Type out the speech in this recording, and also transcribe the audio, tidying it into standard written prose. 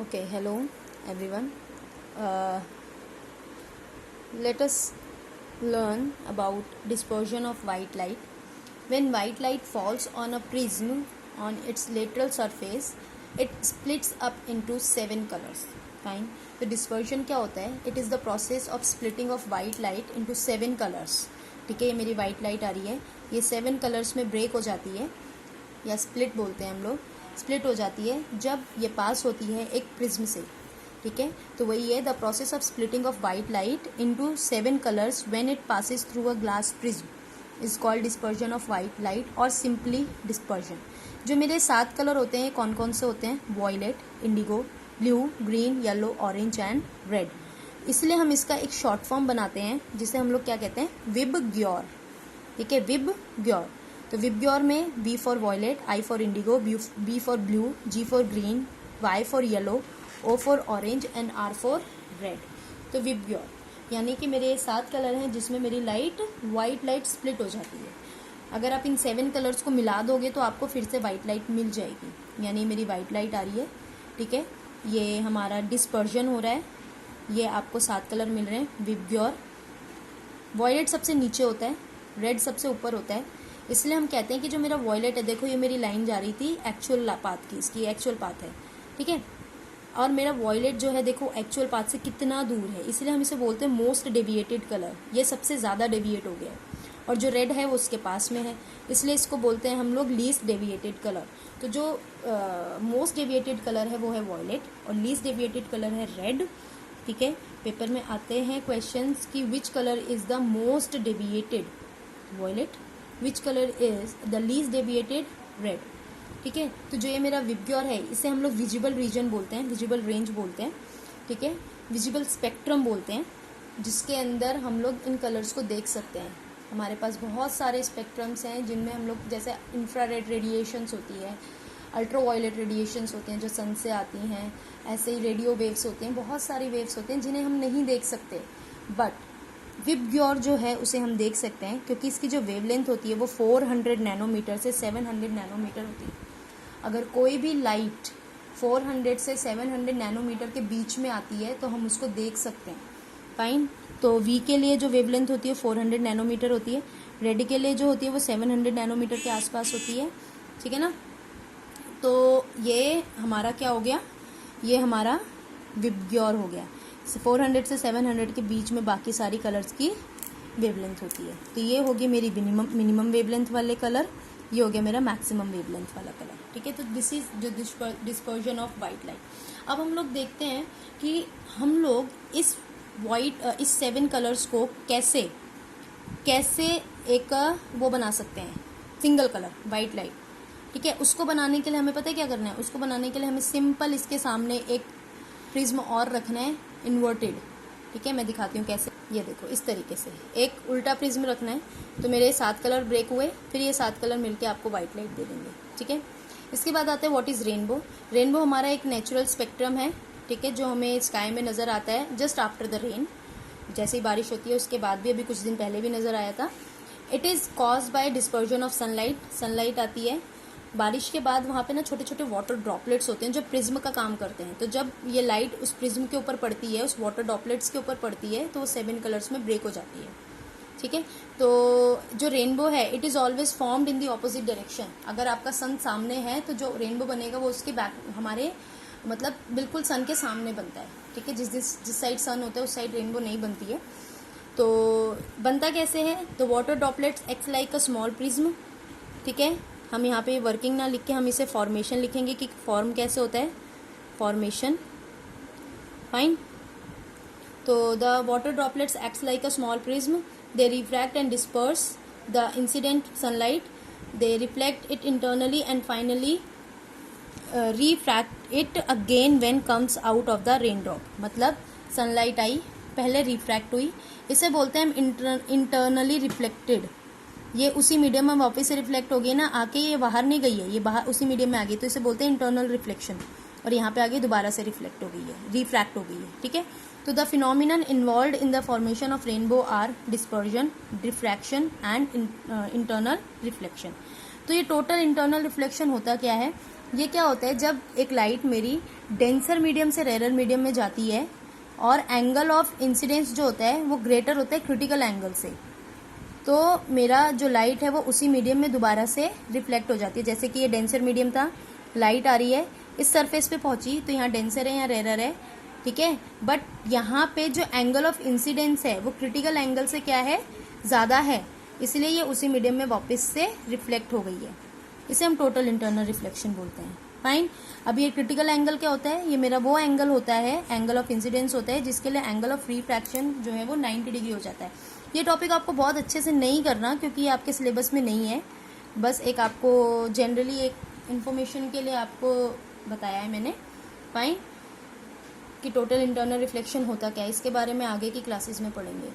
Okay, hello everyone. Uh, Let us learn about dispersion of white light. When white light falls on a prism on its lateral surface, it splits up into 7 colors. Fine. तो dispersion क्या होता है? It is the process of splitting of white light into 7 colors. ठीक है, ये मेरी white light आ रही है, ये 7 colors में break हो जाती है या split बोलते हैं हम लोग, split हो जाती है जब ये पास होती है एक प्रिज्म से. ठीक है, तो वही है the process of splitting of white light into 7 colours when it passes through a glass prism is called dispersion of white light और सिंपली डिस्पर्जन. जो मेरे 7 कलर होते हैं कौन कौन से होते हैं? Violet, indigo, blue, green, yellow, orange and red. इसलिए हम इसका एक शॉर्ट फॉर्म बनाते हैं जिसे हम लोग क्या कहते हैं? विबग्योर. ठीक है, विबग्योर. तो विबग्योर में V for violet, I for indigo, B for blue, G for green, Y for yellow, O for orange and R for red. तो विबग्योर यानी कि मेरे 7 कलर हैं जिसमें मेरी वाइट लाइट स्प्लिट हो जाती है. अगर आप इन 7 कलर्स को मिला दोगे तो आपको फिर से वाइट लाइट मिल जाएगी, यानी मेरी वाइट लाइट आ रही है. ठीक है, ये हमारा डिस्पर्जन हो रहा है. ये आपको 7 कलर मिल रहे हैं. विबग्योर, वॉयलेट सबसे नीचे होता है, रेड सबसे ऊपर होता है. इसलिए हम कहते हैं कि जो मेरा वॉयलेट है, देखो ये मेरी लाइन जा रही थी एक्चुअल पाथ की, इसकी एक्चुअल पाथ है. ठीक है, और मेरा वॉयलेट जो है देखो एक्चुअल पाथ से कितना दूर है, इसलिए हम इसे बोलते हैं मोस्ट डेविएटेड कलर. ये सबसे ज़्यादा डेविएट हो गया है. और जो रेड है वो उसके पास में है, इसलिए इसको बोलते हैं हम लोग लीस्ट डेविएटेड कलर. तो जो मोस्ट डेविएटेड कलर है वो है वॉयलेट और लीस्ट डेविएटेड कलर है रेड. ठीक है, पेपर में आते हैं क्वेश्चंस कि which colour is the most deviated? Violet. Which colour is the least deviated? Red. ठीक है, तो जो ये मेरा विबग्योर है इसे हम लोग विजिबल रीजन बोलते हैं, विजिबल रेंज बोलते हैं. ठीक है, विजिबल स्पेक्ट्रम बोलते हैं, जिसके अंदर हम लोग इन कलर्स को देख सकते हैं. हमारे पास बहुत सारे स्पेक्ट्रम्स हैं जिनमें हम लोग, जैसे इंफ्रारेड रेडिएशंस होती है, अल्ट्रावायलेट रेडिएशंस होते हैं जो सन से आती हैं, ऐसे ही रेडियो वेव्स होते हैं, बहुत सारी वेव्स होते हैं जिन्हें हम नहीं देख सकते. बट विबग्योर जो है उसे हम देख सकते हैं क्योंकि इसकी जो वेवलेंथ होती है वो 400 नैनोमीटर से 700 नैनोमीटर होती है. अगर कोई भी लाइट 400 से 700 नैनोमीटर के बीच में आती है तो हम उसको देख सकते हैं. फाइन. तो वी के लिए जो वेवलेंथ होती है 400 नैनोमीटर होती है, रेड के लिए जो होती है वो 700 नैनोमीटर के आसपास होती है. ठीक है ना. तो ये हमारा क्या हो गया? ये हमारा विबग्योर हो गया. 400 से 700 के बीच में बाकी सारी कलर्स की वेवलेंथ होती है. तो ये होगी मेरी मिनिमम वेवलेंथ वाले कलर, ये हो गया मेरा मैक्सिमम वेवलेंथ वाला कलर. ठीक है, तो दिस इज जो डिस्पर्जन ऑफ वाइट लाइट. अब हम लोग देखते हैं कि हम लोग इस 7 कलर्स को कैसे एक वो बना सकते हैं, सिंगल कलर वाइट लाइट. ठीक है, उसको बनाने के लिए हमें पता है क्या करना है? उसको बनाने के लिए हमें सिंपल इसके सामने एक प्रिज्म और रखना है इन्वर्टेड. ठीक है, मैं दिखाती हूँ कैसे. ये देखो, इस तरीके से एक उल्टा प्रिज्म रखना है. तो मेरे 7 कलर ब्रेक हुए, फिर ये 7 कलर मिलके आपको वाइट लाइट दे देंगे. ठीक है, इसके बाद आते हैं व्हाट इज़ रेनबो. रेनबो हमारा एक नेचुरल स्पेक्ट्रम है. ठीक है, जो हमें स्काई में नज़र आता है जस्ट आफ्टर द रेन. जैसे ही बारिश होती है उसके बाद भी, अभी कुछ दिन पहले भी नज़र आया था. It is caused by dispersion of sunlight. Sunlight आती है बारिश के बाद, वहाँ पे ना छोटे छोटे वाटर ड्रॉपलेट्स होते हैं जो प्रिज्म का काम करते हैं. तो जब ये लाइट उस प्रिज्म के ऊपर पड़ती है, उस वाटर ड्रॉपलेट्स के ऊपर पड़ती है, तो वो 7 कलर्स में ब्रेक हो जाती है. ठीक है, तो जो रेनबो है it is always formed in the opposite direction. अगर आपका सन सामने है तो जो रेनबो बनेगा वो उसके बैक, हमारे मतलब बिल्कुल सन के सामने बनता है. ठीक है, जिस साइड सन होता है उस साइड रेनबो नहीं बनती है. तो बनता कैसे है? तो water droplets act like a small prism. ठीक है, हम यहाँ पे वर्किंग ना लिख के हम इसे फॉर्मेशन लिखेंगे कि फॉर्म कैसे होता है. फॉर्मेशन. फाइन. तो the water droplets acts like a small prism. They refract and disperse the incident sunlight. They reflect it internally and finally refract it again when comes out of the raindrop. मतलब sunlight आई, पहले refract हुई, इसे बोलते हैं हम internally reflected. ये उसी medium में वापस से रिफ्लेक्ट हो गई ना, आके ये बाहर नहीं गई है, ये बाहर उसी मीडियम में आ गई, तो इसे बोलते हैं इंटरनल रिफ्लेक्शन. और यहाँ पे आगे दोबारा से रिफ्लेक्ट हो गई है, रिफ्रैक्ट हो गई है. ठीक है, तो the phenomenon involve in the formation of rainbow are dispersion, diffraction and internal reflection. तो ये टोटल इंटरनल रिफ्लेक्शन होता क्या है ये क्या होता है, जब एक लाइट मेरी डेंसर मीडियम से रेयर मीडियम में जाती है और एंगल ऑफ इंसिडेंस जो होता है वो ग्रेटर होता है क्रिटिकल एंगल से, तो मेरा जो लाइट है वो उसी मीडियम में दोबारा से रिफ्लेक्ट हो जाती है। जैसे कि ये डेंसर मीडियम था, लाइट आ रही है, इस सरफेस पे पहुंची तो यहाँ डेंसर है, यहाँ रेयर है, ठीक है, बट यहाँ पे जो एंगल ऑफ इंसिडेंस है वो क्रिटिकल एंगल से क्या है, ज़्यादा है, इसलिए ये उसी मीडियम में वापस से रिफ्लेक्ट हो गई है। इसे हम टोटल इंटरनल रिफ्लेक्शन बोलते हैं। फाइन। अब ये क्रिटिकल एंगल क्या होता है, ये मेरा वो एंगल होता है, एंगल ऑफ इंसिडेंस होता है, जिसके लिए एंगल ऑफ रिफ्रैक्शन जो है वो 90 डिग्री हो जाता है। ये टॉपिक आपको बहुत अच्छे से नहीं करना क्योंकि ये आपके सिलेबस में नहीं है, बस एक आपको जनरली एक इन्फॉर्मेशन के लिए आपको बताया है मैंने। फाइन, कि टोटल इंटरनल रिफ्लेक्शन होता क्या है, इसके बारे में आगे की क्लासेस में पढ़ेंगे।